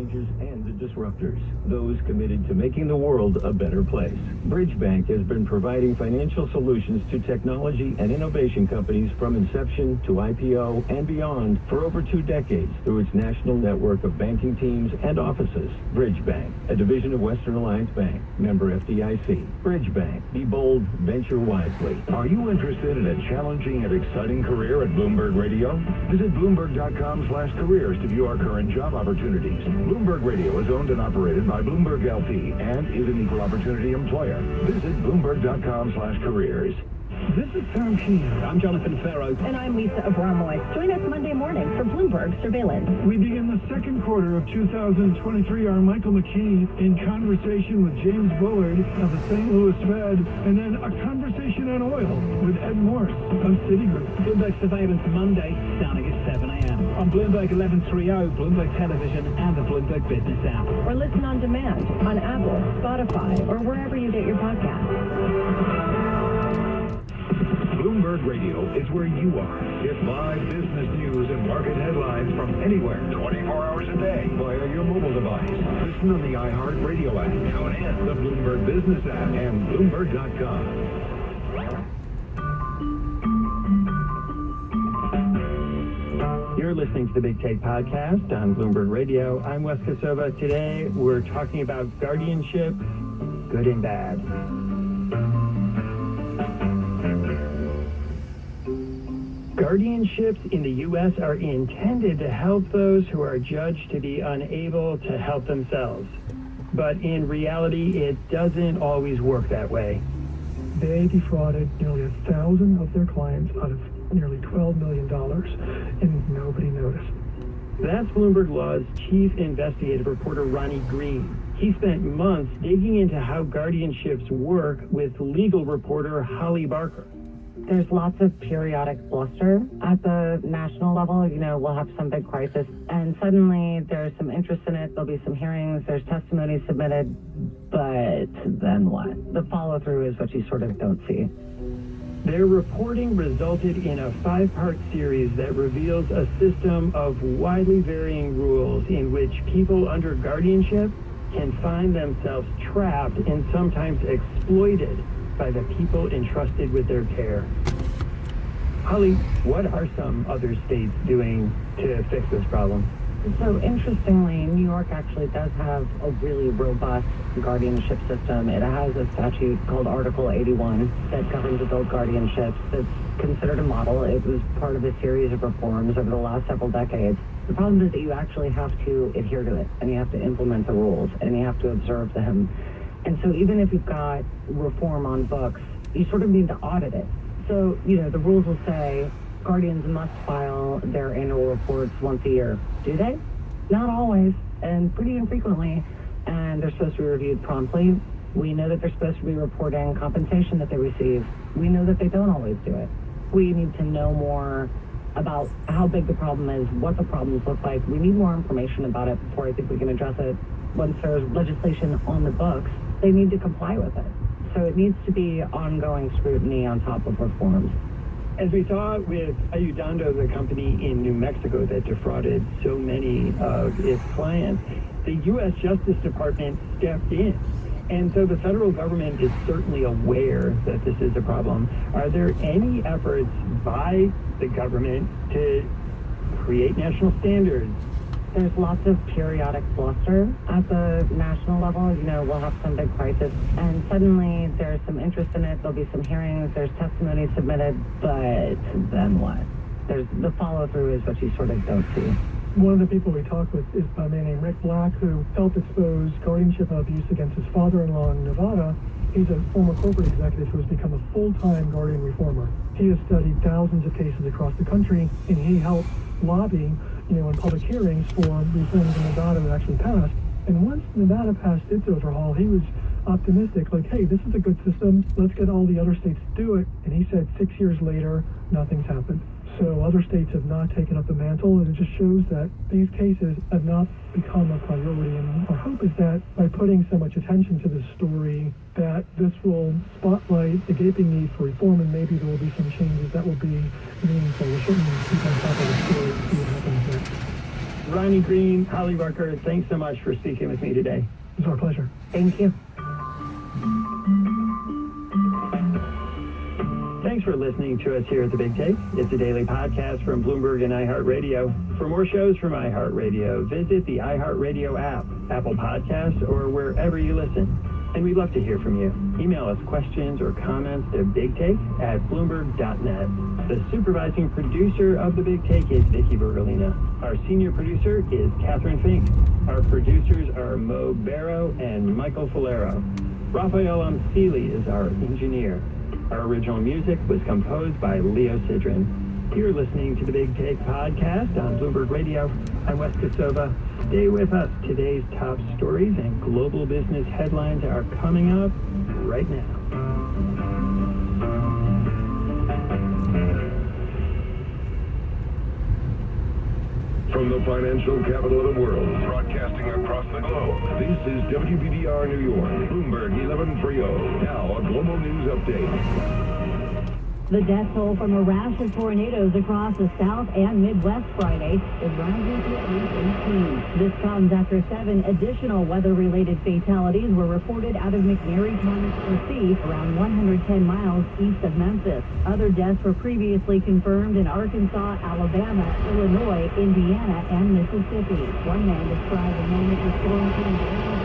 changes and the disruptors, those committed to making the world a better place. Bridge Bank has been providing financial solutions to technology and innovation companies from inception to IPO and beyond for over 2 decades through its national network of banking teams and offices. Bridge Bank, a division of Western Alliance Bank, member FDIC. Bridge Bank, be bold, venture wisely. Are you interested in a challenging and exciting career at Bloomberg Radio? Visit Bloomberg.com/careers to view our current job opportunities. Bloomberg Radio is owned and operated by Bloomberg LP and is an equal opportunity employer. Visit Bloomberg.com/careers. This is Tom Sheen. I'm Jonathan Farrow. And I'm Lisa Abramovic. Join us Monday morning for Bloomberg Surveillance. We begin the second quarter of 2023. Our Michael McKee in conversation with James Bullard of the St. Louis Fed, and then a conversation on oil with Ed Morse of Citigroup. Bloomberg Surveillance Monday, starting at 7 a.m. on Bloomberg 1130, Bloomberg Television, and the Bloomberg Business app. Or listen on demand on Apple, Spotify, or wherever you get your podcasts. Bloomberg Radio is where you are. Get live business news and market headlines from anywhere, 24 hours a day, via your mobile device. Listen on the iHeartRadio app, tune in, the Bloomberg Business app, and Bloomberg.com. You're listening to the Big Take Podcast on Bloomberg Radio. I'm Wes Kosova. Today, we're talking about guardianship, good and bad. Guardianships in the U.S. are intended to help those who are judged to be unable to help themselves. But in reality, it doesn't always work that way. They defrauded nearly 1,000 of their clients out of nearly $12 million, and nobody noticed. That's Bloomberg Law's chief investigative reporter, Ronnie Green. He spent months digging into how guardianships work with legal reporter Holly Barker. There's lots of periodic bluster at the national level. You know, we'll have some big crisis, and suddenly there's some interest in it. There'll be some hearings. There's testimony submitted, but then what? The follow-through is what you sort of don't see. Their reporting resulted in a 5-part series that reveals a system of widely varying rules in which people under guardianship can find themselves trapped and sometimes exploited by the people entrusted with their care. Holly, what are some other states doing to fix this problem? So interestingly, New York actually does have a really robust guardianship system. It has a statute called Article 81 that governs adult guardianships. That's considered a model. It was part of a series of reforms over the last several decades. The problem is that you actually have to adhere to it, and you have to implement the rules, and you have to observe them. And so even if you've got reform on books, you sort of need to audit it. So, you know, the rules will say guardians must file their annual reports once a year. Do they? Not always, and pretty infrequently. And they're supposed to be reviewed promptly. We know that they're supposed to be reporting compensation that they receive. We know that they don't always do it. We need to know more about how big the problem is, what the problems look like. We need more information about it before I think we can address it. Once there's legislation on the books, they need to comply with it. So it needs to be ongoing scrutiny on top of reforms. As we saw with Ayudando, the company in New Mexico that defrauded so many of its clients, the U.S. Justice Department stepped in. And so the federal government is certainly aware that this is a problem. Are there any efforts by the government to create national standards? There's lots of periodic bluster at the national level. You know, we'll have some big crisis, and suddenly there's some interest in it. There'll be some hearings. There's testimony submitted, but then what? There's the follow-through is what you sort of don't see. One of the people we talked with is a man named Rick Black, who helped expose guardianship abuse against his father-in-law in Nevada. He's a former corporate executive who has become a full-time guardian reformer. He has studied thousands of cases across the country, and he helped lobby, in public hearings for reforms in Nevada that actually passed. And once Nevada passed its overhaul, he was optimistic, like, hey, this is a good system. Let's get all the other states to do it. And he said 6 years later, nothing's happened. So other states have not taken up the mantle, and it just shows that these cases have not become a priority. And our hope is that by putting so much attention to this story, that this will spotlight the gaping need for reform, and maybe there will be some changes that will be meaningful. We certainly keep on top of the story and see what happens next. Ronnie Green, Holly Rucker, thanks so much for speaking with me today. It's our pleasure. Thank you. Thanks for listening to us here at The Big Take. It's a daily podcast from Bloomberg and iHeartRadio. For more shows from iHeartRadio, visit the iHeartRadio app, Apple Podcasts, or wherever you listen. And we'd love to hear from you. Email us questions or comments to bigtake@bloomberg.net. The supervising producer of The Big Take is Vicky Bergolina. Our senior producer is Catherine Fink. Our producers are Mo Barrow and Michael Falero. Raphael Amsili is our engineer. Our original music was composed by Leo Sidran. You're listening to The Big Take podcast on Bloomberg Radio. I'm Wes Kosova. Stay with us. Today's top stories and global business headlines are coming up right now. From the financial capital of the world, broadcasting across the globe, this is WBBR New York, Bloomberg 1130. Now, a global news update. The death toll from a rash of tornadoes across the South and Midwest Friday is rising to at least 18. This comes after 7 additional weather-related fatalities were reported out of McNary, Tennessee, around 110 miles east of Memphis. Other deaths were previously confirmed in Arkansas, Alabama, Illinois, Indiana, and Mississippi. One man described the moment the storm came down.